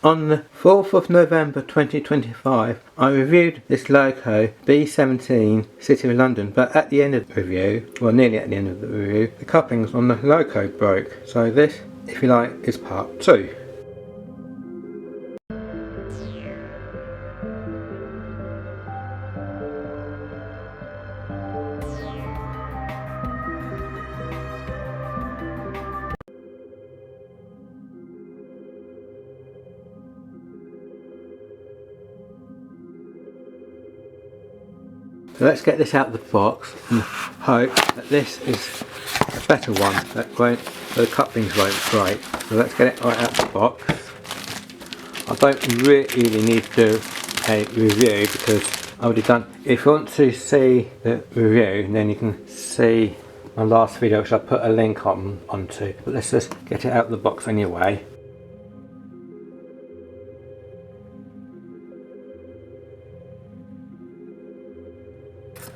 On the 4th of November 2025, I reviewed this Loco B17 City of London, but at the end of the review, well nearly at the end of the review, the couplings on the Loco broke. So this, if you like, is part 2. So let's get this out of the box and hope that this is a better one that won't, the couplings won't break. So let's get it right out of the box. I don't really need to do a review because I've already done. If you want to see the review, then you can see my last video, which I put a link onto. But let's just get it out of the box anyway.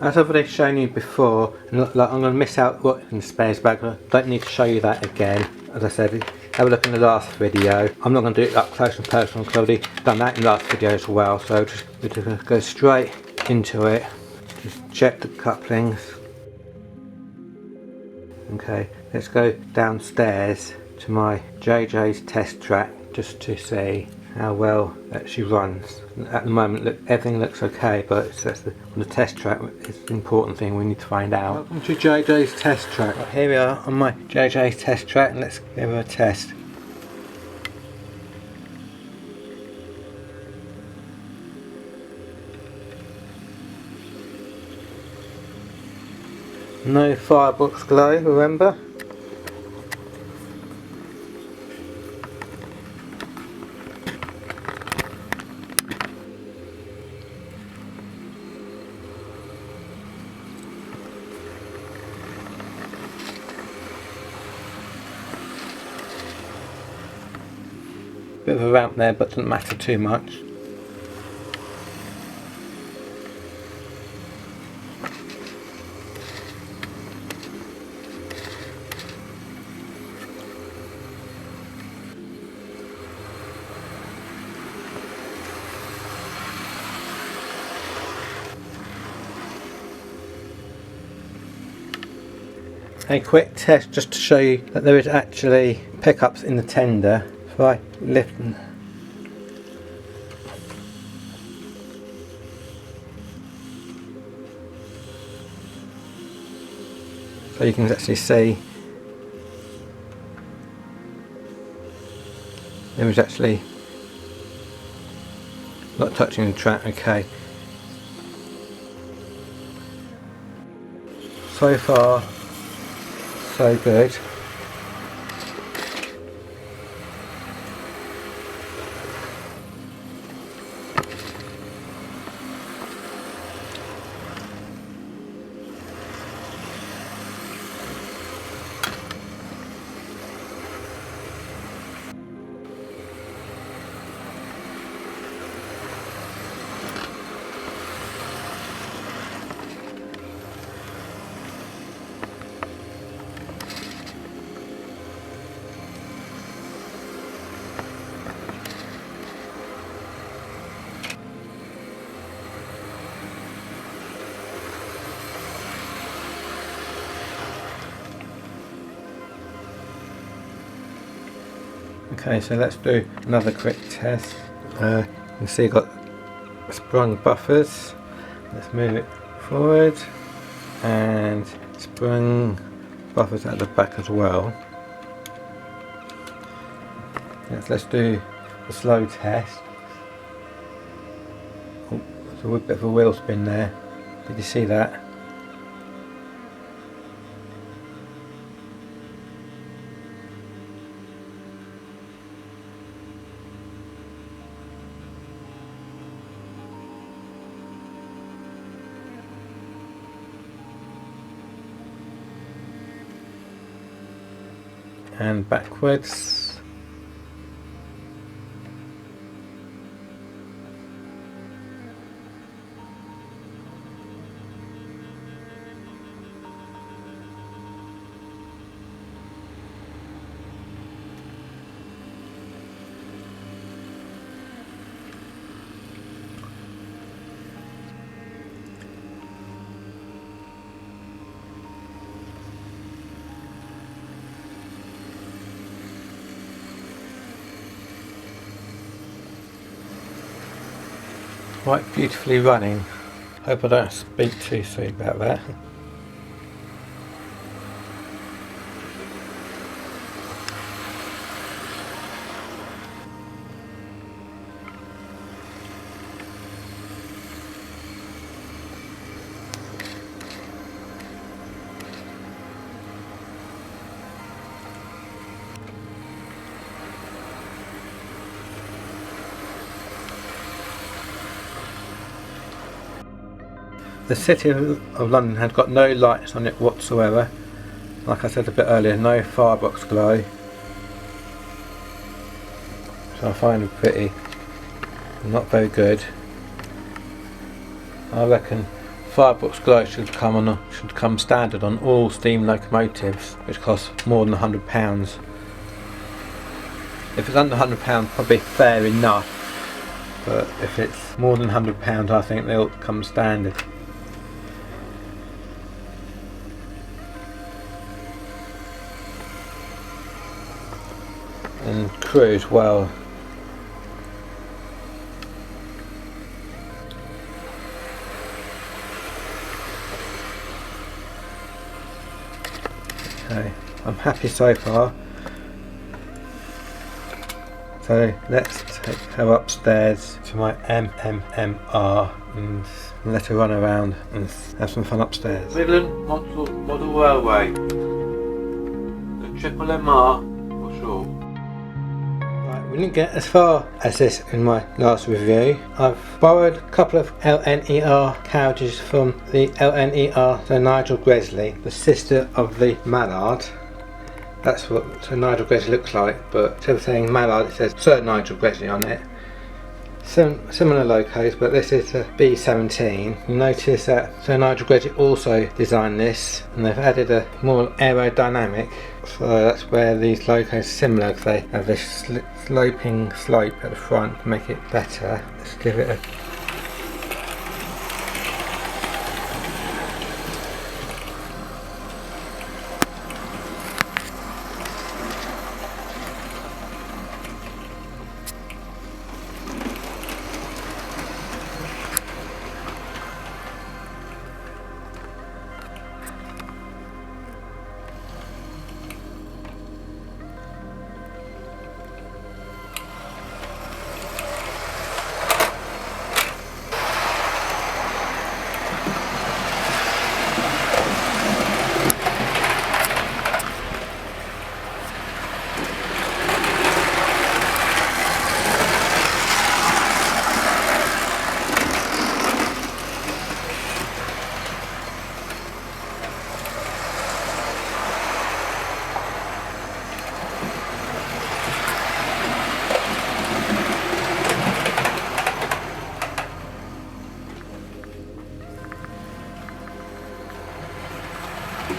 As I've already shown you before, and like I'm going to miss out what in the spares bag, I don't need to show you that again. As I said, have a look in the last video. I'm not going to do it up close and personal because I've already done that in the last video as well. So we're just going to go straight into it. Just check the couplings. Okay, let's go downstairs to my JJ's test track just to see how well that she runs. At the moment, look, everything looks okay, but it's on the test track. It's the important thing we need to find out. Welcome to JJ's test track. Right, here we are on my JJ's test track, and let's give her a test. No firebox glow, remember? Bit of a ramp there, but doesn't matter too much. A quick test just to show you that there is actually pickups in the tender. If I lift them, so you can actually see there is actually not touching the track. Okay, so far so good. Okay, so let's do another quick test. You can see I've got sprung buffers. Let's move it forward, and sprung buffers at the back as well. Let's do the slow test. Oh, there's a bit of a wheel spin there. Did you see that? And backwards. quite beautifully running. Hope I don't speak too soon about that. The City of London had got no lights on it whatsoever. Like I said a bit earlier, no firebox glow. So I find it pretty not very good. I reckon firebox glow should come standard on all steam locomotives, which cost more than £100. If it's under £100, probably fair enough. But if it's more than £100, I think they'll come standard. And crew as well. Okay, I'm happy so far. So let's take her upstairs to my MMMR and let her run around and have some fun upstairs. Midland Model Railway. The Triple MR for sure. We didn't get as far as this in my last review. I've borrowed a couple of LNER carriages from the LNER Sir Nigel Gresley, the sister of the Mallard. That's what Sir Nigel Gresley looks like, but instead of saying Mallard it says Sir Nigel Gresley on it. Similar locos, but this is a B17. You notice that Sir Nigel Gresley also designed this, and they've added a more aerodynamic, so that's where these locos are similar, because they have this sloping slope at the front to make it better. Let's give it a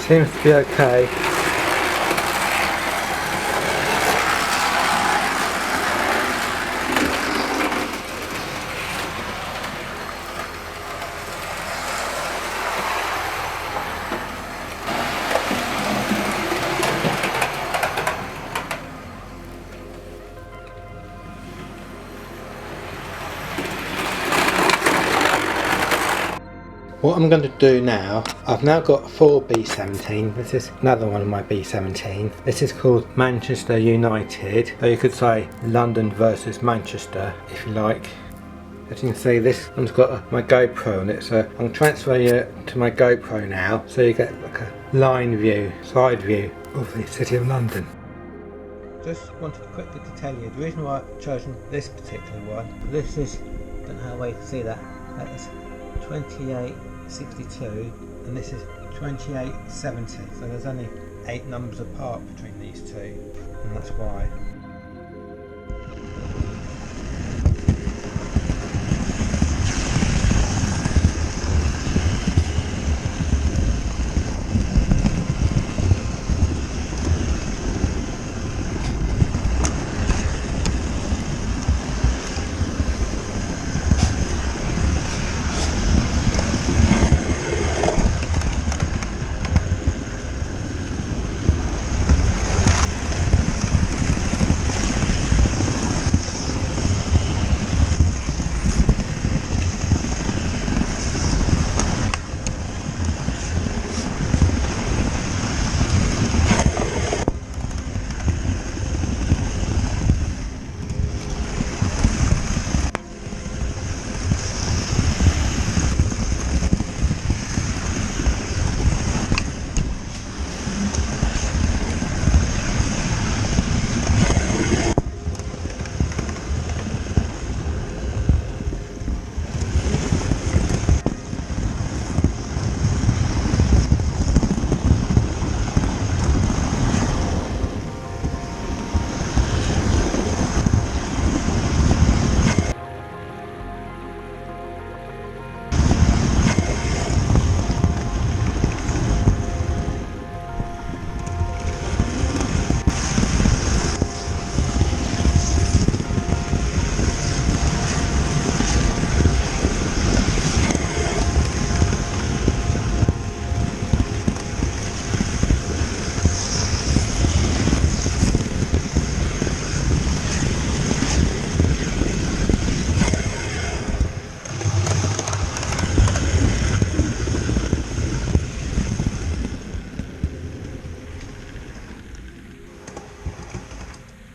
seems to be okay. What I'm going to do now, I've now got 4 B17, this is another one of my B17. This is called Manchester United, so you could say London versus Manchester if you like. As you can see, this one's got my GoPro on it, so I'm transferring it to my GoPro now, so you get like a line view, side view of the City of London. Just wanted quickly to tell you the reason why I've chosen this particular one. This is, I don't know how well you can see that, that is 2862 and this is 2870, so there's only 8 numbers apart between these two, and that's why.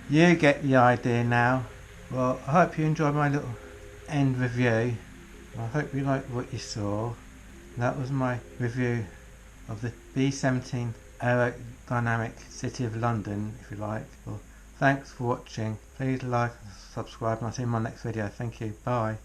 You get the idea now. Well, I hope you enjoyed my little end review. I hope you liked what you saw. That was my review of the B17 aerodynamic City of London, if you like. Well, thanks for watching. Please like and subscribe, and I'll see you in my next video. Thank you. Bye.